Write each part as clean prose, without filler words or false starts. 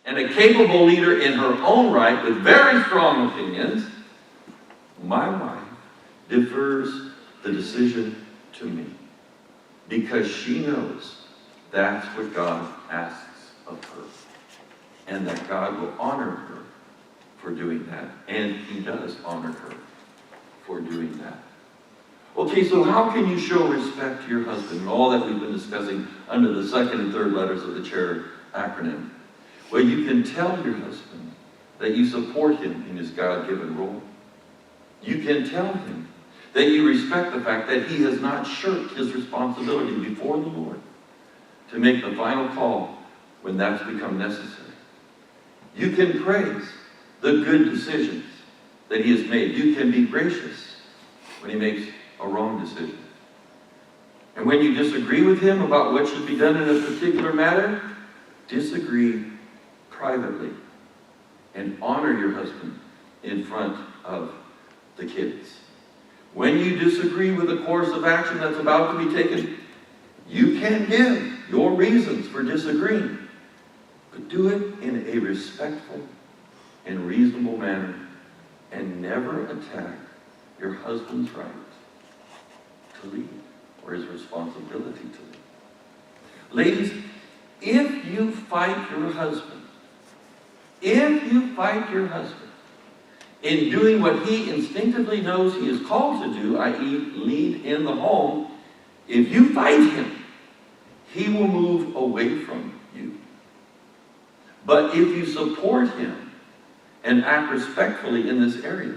and a capable leader in her own right with very strong opinions, my wife defers the decision to me because she knows that's what God asks of her, and that God will honor her for doing that, and he does honor her for doing that. Okay, so how can you show respect to your husband and all that we've been discussing under the second and third letters of the CHAIR acronym? Well, you can tell your husband that you support him in his God-given role. You can tell him that you respect the fact that he has not shirked his responsibility before the Lord to make the final call when that's become necessary. You can praise the good decisions that he has made. You can be gracious when he makes a wrong decision. And when you disagree with him about what should be done in a particular matter, disagree privately and honor your husband in front of the kids. When you disagree with a course of action that's about to be taken, you can give your reasons for disagreeing, but do it in a respectful and reasonable manner, and never attack your husband's right to lead or his responsibility to lead. Ladies, if you fight your husband in doing what he instinctively knows he is called to do, i.e. lead in the home, if you fight him, he will move away from you. But if you support him and act respectfully in this area,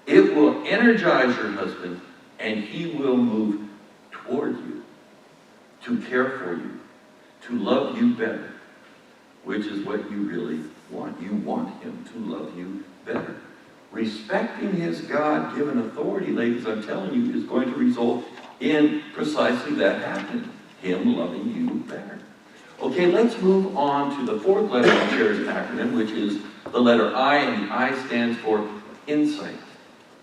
it will energize your husband and he will move toward you, to care for you, to love you better, which is what you really want. You want him to love you better. Respecting his God-given authority, ladies, I'm telling you, is going to result in precisely that happening, him loving you better. Okay, let's move on to the fourth letter of CHAIR's acronym, which is the letter I, and the I stands for insight.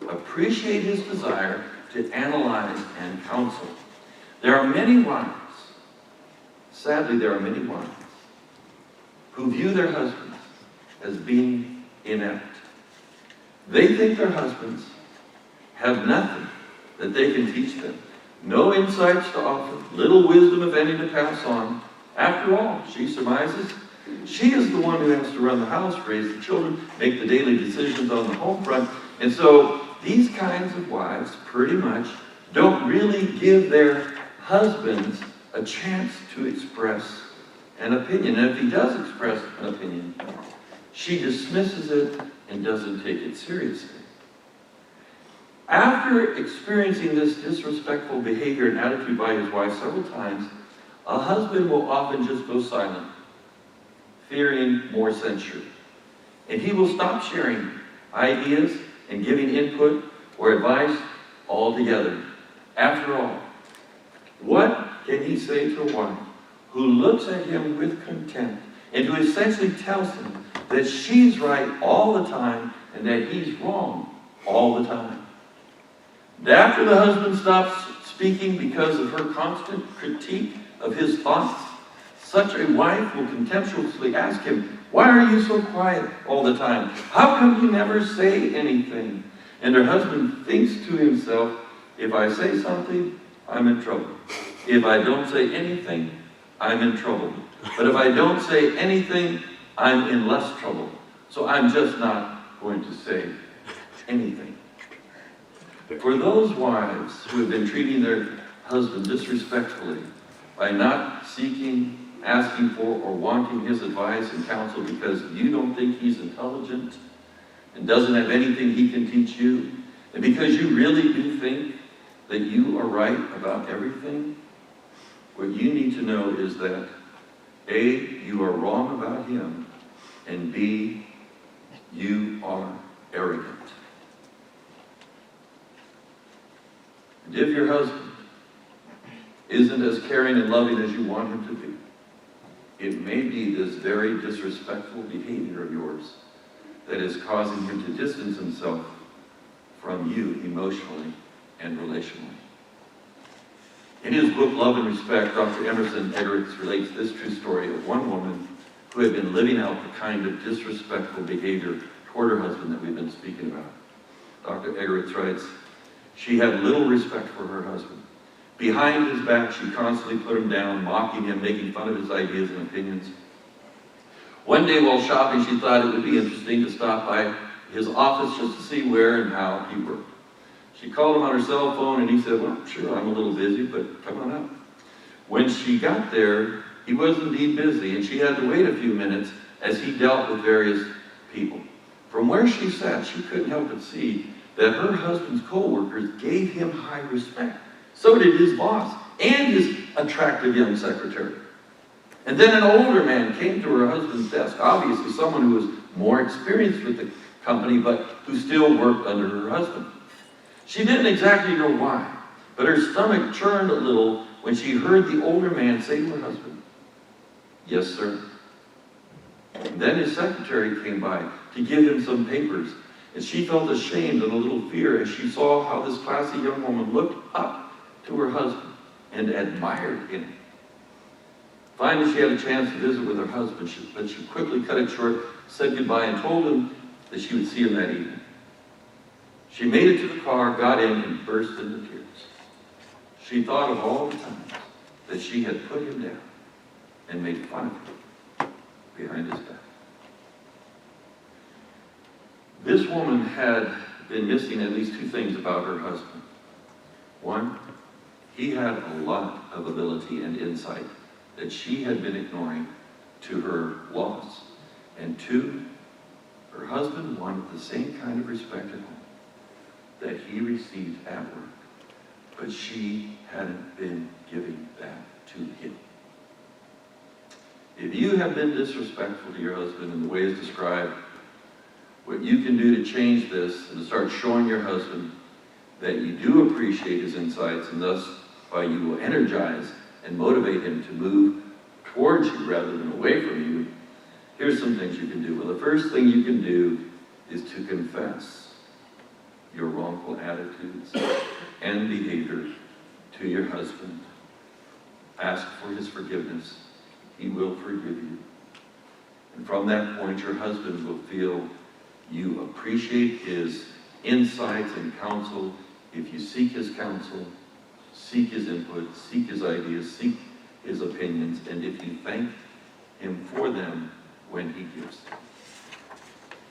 Appreciate his desire to analyze and counsel. There are many wives, sadly there are many wives, who view their husbands as being inept. They think their husbands have nothing that they can teach them, no insights to offer, little wisdom, if any, to pass on. After all, she surmises, she is the one who has to run the house, raise the children, make the daily decisions on the home front. And so these kinds of wives pretty much don't really give their husbands a chance to express an opinion. And if he does express an opinion, she dismisses it and doesn't take it seriously. After experiencing this disrespectful behavior and attitude by his wife several times, a husband will often just go silent, fearing more censure. And he will stop sharing ideas and giving input or advice altogether. After all, what can he say to a wife who looks at him with contempt and who essentially tells him that she's right all the time and that he's wrong all the time? And after the husband stops speaking because of her constant critique of his thoughts, such a wife will contemptuously ask him, "Why are you so quiet all the time? How come you never say anything?" And her husband thinks to himself, if I say something, I'm in trouble. If I don't say anything, I'm in trouble. But if I don't say anything, I'm in less trouble. So I'm just not going to say anything. For those wives who have been treating their husband disrespectfully by not seeking, asking for, or wanting his advice and counsel because you don't think he's intelligent and doesn't have anything he can teach you, and because you really do think that you are right about everything, what you need to know is that A, you are wrong about him, and B, you are arrogant. And if your husband isn't as caring and loving as you want him to be, it may be this very disrespectful behavior of yours that is causing him to distance himself from you emotionally and relationally. In his book, Love and Respect, Dr. Emerson Eggerichs relates this true story of one woman who had been living out the kind of disrespectful behavior toward her husband that we've been speaking about. Dr. Egeritz writes, she had little respect for her husband. Behind his back, she constantly put him down, mocking him, making fun of his ideas and opinions. One day while shopping, she thought it would be interesting to stop by his office just to see where and how he worked. She called him on her cell phone and he said, well, sure, I'm a little busy, but come on up. When she got there, he was indeed busy and she had to wait a few minutes as he dealt with various people. From where she sat, she couldn't help but see that her husband's co-workers gave him high respect. So did his boss and his attractive young secretary. And then an older man came to her husband's desk, obviously someone who was more experienced with the company, but who still worked under her husband. She didn't exactly know why, but her stomach churned a little when she heard the older man say to her husband, yes, sir. And then his secretary came by to give him some papers, and she felt ashamed and a little fear as she saw how this classy young woman looked up to her husband and admired him. Finally, she had a chance to visit with her husband, but she quickly cut it short, said goodbye, and told him that she would see him that evening. She made it to the car, got in, and burst into tears. She thought of all the times that she had put him down and made fun of him behind his back. This woman had been missing at least two things about her husband. One, he had a lot of ability and insight that she had been ignoring to her loss. And two, her husband wanted the same kind of respect at home that he received at work, but she hadn't been giving that to him. If you have been disrespectful to your husband in the ways described, what you can do to change this and to start showing your husband that you do appreciate his insights, and thus by you will energize and motivate him to move towards you rather than away from you, here's some things you can do. Well, the first thing you can do is to confess your wrongful attitudes and behavior to your husband. Ask for his forgiveness. He will forgive you. And from that point, your husband will feel you appreciate his insights and counsel. If you seek his counsel, seek his input, seek his ideas, seek his opinions, and if you thank him for them when he gives them.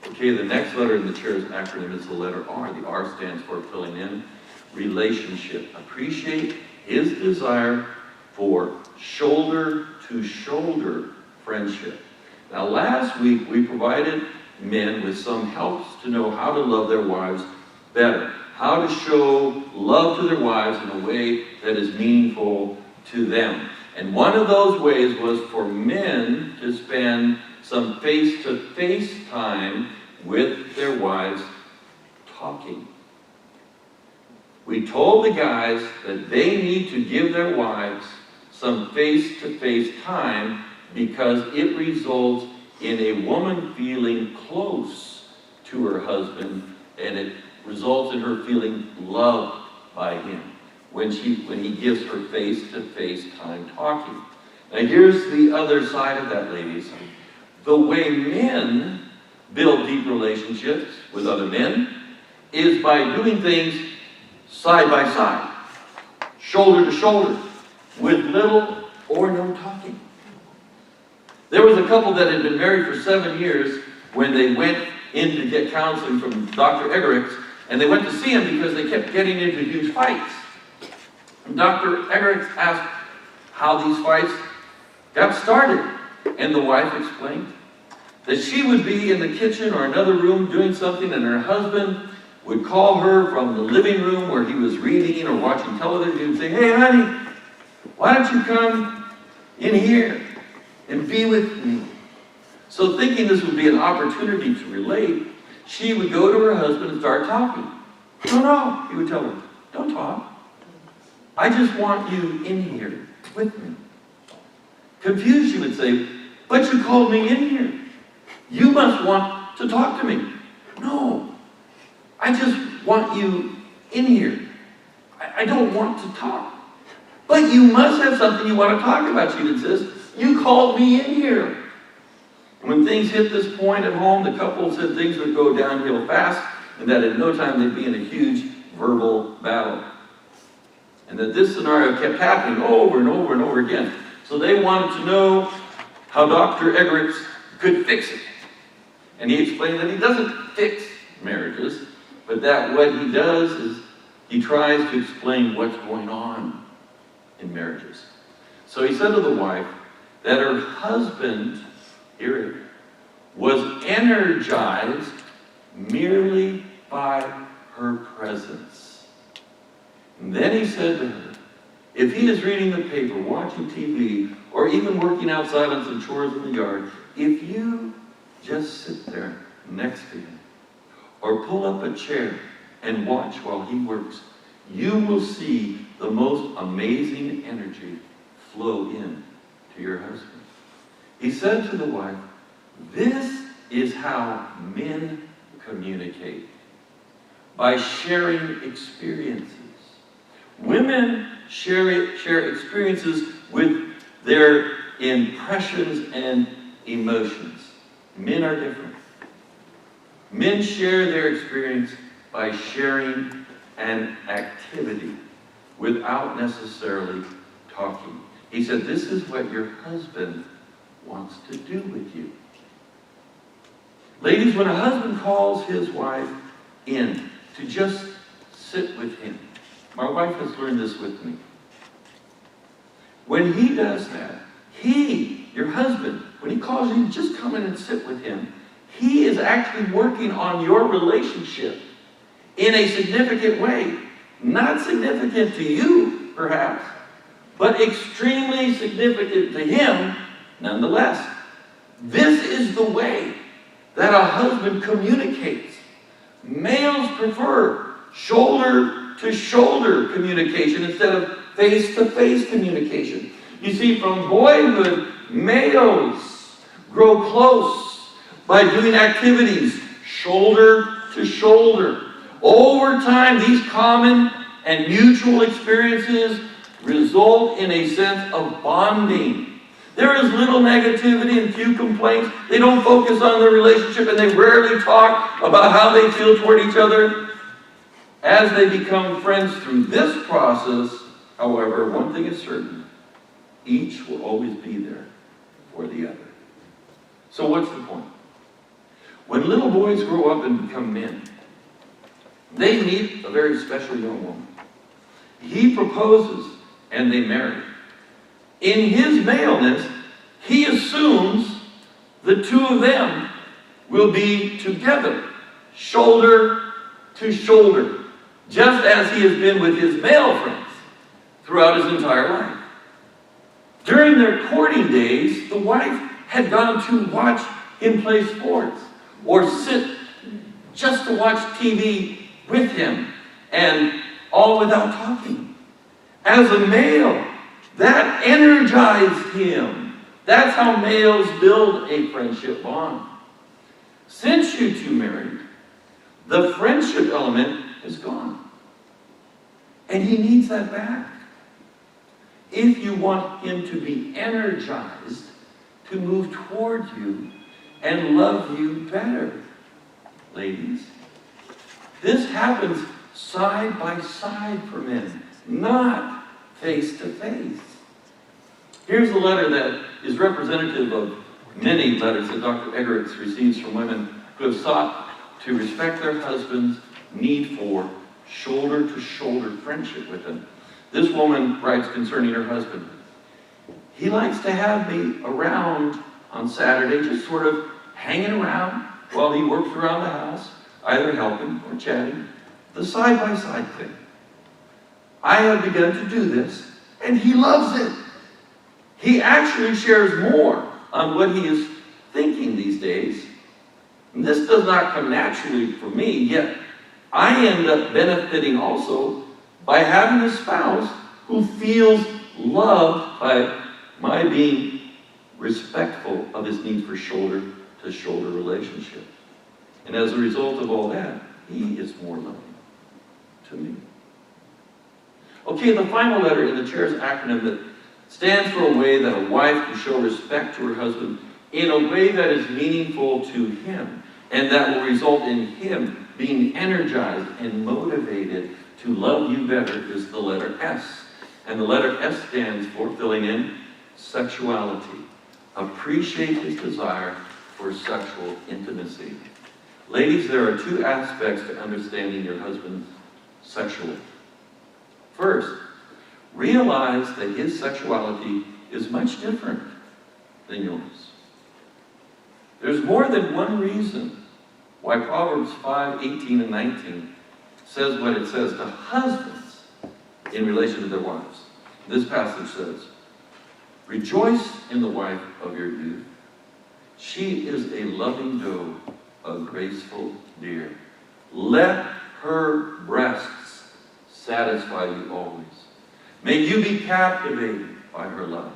Okay, the next letter in the chair's acronym is the letter R. The R stands for filling in relationship. Appreciate his desire for shoulder-to-shoulder friendship. Now, last week we provided men with some helps to know how to love their wives better, how to show love to their wives in a way that is meaningful to them. And one of those ways was for men to spend some face-to-face time with their wives talking. We told the guys that they need to give their wives some face-to-face time because it results in a woman feeling close to her husband, and it results in her feeling loved by him when he gives her face-to-face time talking. Now here's the other side of that, ladies. The way men build deep relationships with other men is by doing things side by side, shoulder to shoulder, with little or no talking. There was a couple that had been married for 7 years when they went in to get counseling from Dr. Egeritz, and they went to see him because they kept getting into huge fights. And Dr. Egeritz asked how these fights got started, and the wife explained that she would be in the kitchen or another room doing something, and her husband would call her from the living room where he was reading or watching television and say, "Hey, honey, why don't you come in here and be with me?" So thinking this would be an opportunity to relate, she would go to her husband and start talking. No, he would tell her, "Don't talk. I just want you in here with me." Confused, she would say, "But you called me in here. You must want to talk to me." "No, I just want you in here. I don't want to talk." "But you must have something you want to talk about," she'd insist. "You called me in here." When things hit this point at home, the couple said things would go downhill fast, and that in no time they'd be in a huge verbal battle. And that this scenario kept happening over and over and over again. So they wanted to know how Dr. Eggerichs could fix it. And he explained that he doesn't fix marriages, but that what he does is he tries to explain what's going on in marriages. So he said to the wife that her husband, hear it, was energized merely by her presence. And then he said to her, if he is reading the paper, watching TV, or even working outside on some chores in the yard, if you just sit there next to him, or pull up a chair and watch while he works, you will see the most amazing energy flow in to your husband. He said to the wife, this is how men communicate, by sharing experiences. Women share experiences with their impressions and emotions. Men are different. Men share their experience by sharing an activity without necessarily talking. He said, this is what your husband wants to do with you. Ladies, when a husband calls his wife in to just sit with him, my wife has learned this with me. When he does that, your husband, when he calls you, just come in and sit with him. He is actually working on your relationship in a significant way. Not significant to you, perhaps, but extremely significant to him, nonetheless. This is the way that a husband communicates. Males prefer shoulder-to-shoulder communication instead of face-to-face communication. You see, from boyhood, males grow close by doing activities shoulder to shoulder. Over time, these common and mutual experiences result in a sense of bonding. There is little negativity and few complaints. They don't focus on their relationship, and they rarely talk about how they feel toward each other. As they become friends through this process, however, one thing is certain: each will always be there for the other. So what's the point? When little boys grow up and become men, they meet a very special young woman. He proposes and they marry. In his maleness, he assumes the two of them will be together, shoulder to shoulder, just as he has been with his male friends throughout his entire life. During their courting days, the wife had gone to watch him play sports or sit just to watch TV with him, and all without talking. As a male, that energized him. That's how males build a friendship bond. Since you two married, the friendship element is gone. And he needs that back. If you want him to be energized, to move toward you and love you better, ladies. This happens side by side for men, not face to face. Here's a letter that is representative of many letters that Dr. Eggerichs receives from women who have sought to respect their husband's need for shoulder-to-shoulder friendship with him. This woman writes concerning her husband: he likes to have me around on Saturday, just sort of hanging around while he works around the house, either helping or chatting, the side-by-side thing. I have begun to do this, and he loves it. He actually shares more on what he is thinking these days. And this does not come naturally for me, yet I end up benefiting also by having a spouse who feels loved by my being respectful of his need for shoulder-to-shoulder relationship. And as a result of all that, he is more loving to me. Okay, the final letter in the CHAIRS acronym that stands for a way that a wife can show respect to her husband in a way that is meaningful to him and that will result in him being energized and motivated to love you better is the letter S. And the letter S stands for, filling in, sexuality. Appreciate his desire for sexual intimacy. Ladies, there are two aspects to understanding your husband sexually. First, realize that his sexuality is much different than yours. There's more than one reason why Proverbs 5:18 and 19 says what it says to husbands in relation to their wives. This passage says, rejoice in the wife of your youth. She is a loving doe, a graceful deer. Let her breasts satisfy you always. May you be captivated by her love.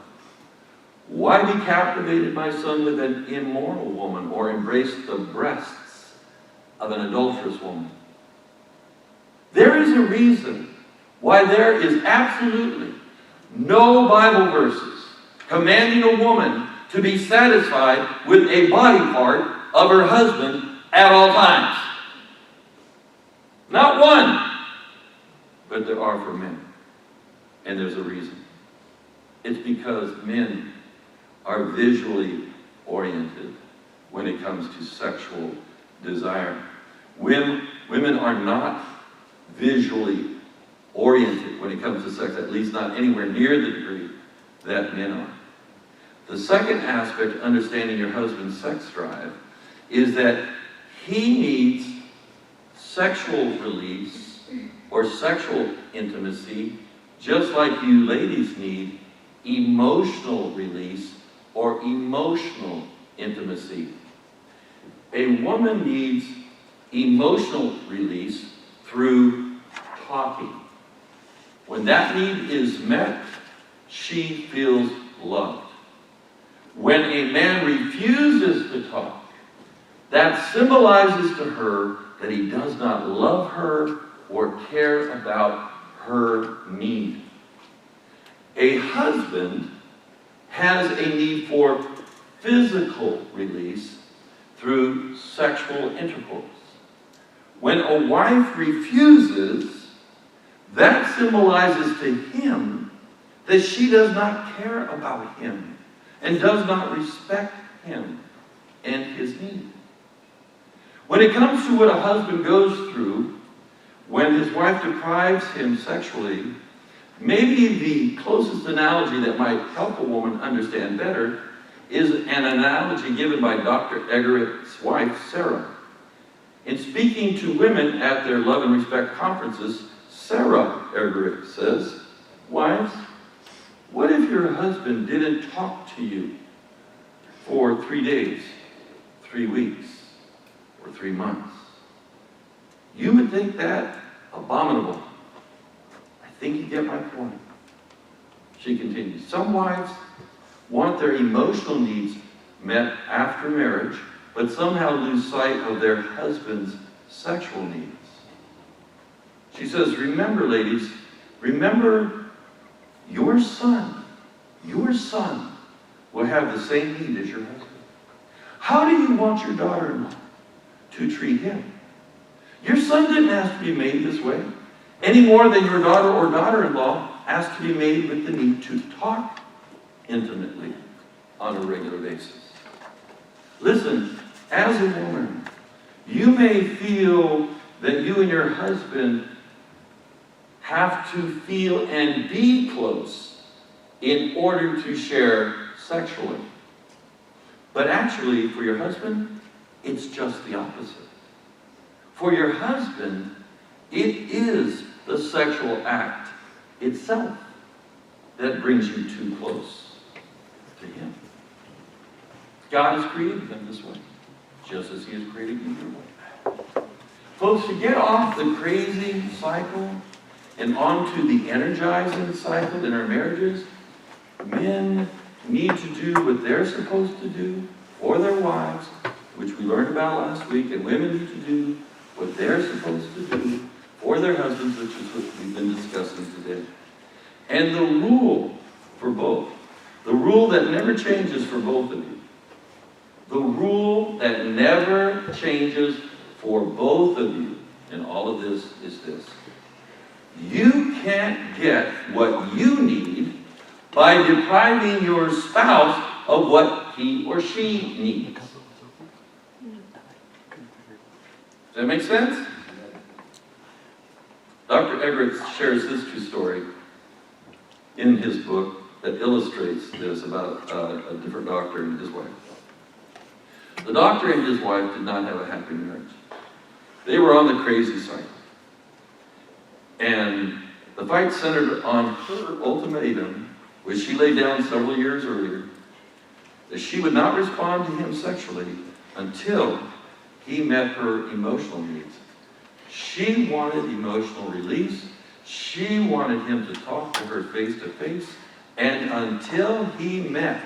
Why be captivated, my son, with an immoral woman, or embrace the breasts of an adulterous woman? There is a reason why there is absolutely no Bible verses commanding a woman to be satisfied with a body part of her husband at all times. Not one. But there are for men. And there's a reason. It's because men are visually oriented when it comes to sexual desire. Women are not visually oriented when it comes to sex, at least not anywhere near the degree that men are. The second aspect, understanding your husband's sex drive, is that he needs sexual release or sexual intimacy, just like you ladies need emotional release or emotional intimacy. A woman needs emotional release through talking. When that need is met, she feels loved. When a man refuses to talk, that symbolizes to her that he does not love her or care about her need. A husband has a need for physical release through sexual intercourse. When a wife refuses, that symbolizes to him that she does not care about him and does not respect him and his need. When it comes to what a husband goes through when his wife deprives him sexually, maybe the closest analogy that might help a woman understand better is an analogy given by Dr. Egerit's wife, Sarah. In speaking to women at their Love and Respect conferences, Sarah Egerit says, wives, what if your husband didn't talk to you for 3 days, 3 weeks, or 3 months? You would think that abominable. I think you get my point. She continues, some wives want their emotional needs met after marriage, but somehow lose sight of their husband's sexual needs. She says, remember, ladies, remember your son will have the same need as your husband. How do you want your daughter-in-law to treat him? Your son didn't ask to be made this way, any more than your daughter or daughter-in-law asked to be made with the need to talk intimately on a regular basis. Listen, as a woman, you may feel that you and your husband have to feel and be close in order to share sexually. But actually, for your husband, it's just the opposite. For your husband, it is the sexual act itself that brings you too close to him. God has created them this way, just as he has created you your way. Folks, to get off the crazy cycle and onto the energizing cycle in our marriages, men need to do what they're supposed to do for their wives, which we learned about last week, and women need to do what they're supposed to do for their husbands, which is what we've been discussing today. And the rule for both, the rule that never changes for both of you, The rule that never changes for both of you in all of this is this. You can't get what you need by depriving your spouse of what he or she needs. Does that make sense? Dr. Eggert shares this true story in his book that illustrates this about a different doctor and his wife. The doctor and his wife did not have a happy marriage. They were on the crazy side. And the fight centered on her ultimatum, which she laid down several years earlier, that she would not respond to him sexually until he met her emotional needs. She wanted emotional release. She wanted him to talk to her face to face. And until he met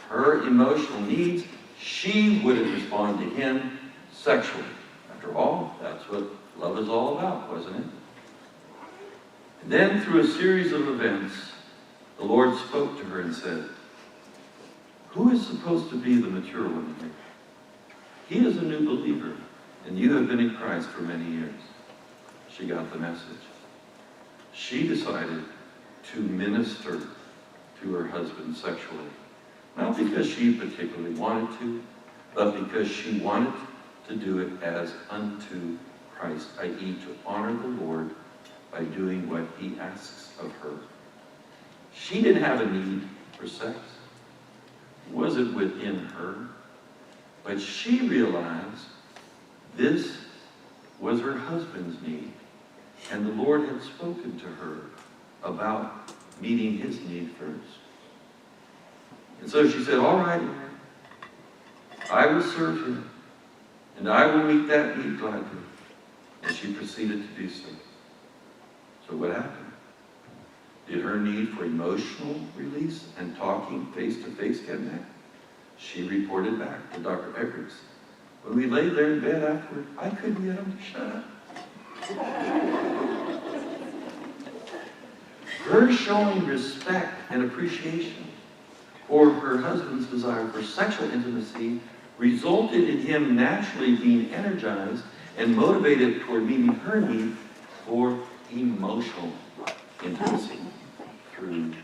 her emotional needs, she wouldn't respond to him sexually. After all, that's what love is all about, wasn't it? And then through a series of events, the Lord spoke to her and said, who is supposed to be the mature one here? He is a new believer, and you have been in Christ for many years. She got the message. She decided to minister to her husband sexually. Not because she particularly wanted to, but because she wanted to do it as unto Christ, i.e. to honor the Lord by doing what he asks of her. She didn't have a need for sex. It wasn't within her. But she realized this was her husband's need. And the Lord had spoken to her about meeting his need first. And so she said, all right, Lord, I will serve him, and I will meet that need gladly. And she proceeded to do so. So what happened? Did her need for emotional release and talking face-to-face get met? She reported back to Dr. Eggert. When we laid there in bed afterward, I couldn't get him to shut up. Her showing respect and appreciation for her husband's desire for sexual intimacy resulted in him naturally being energized and motivated toward meeting her need for emotional intimacy through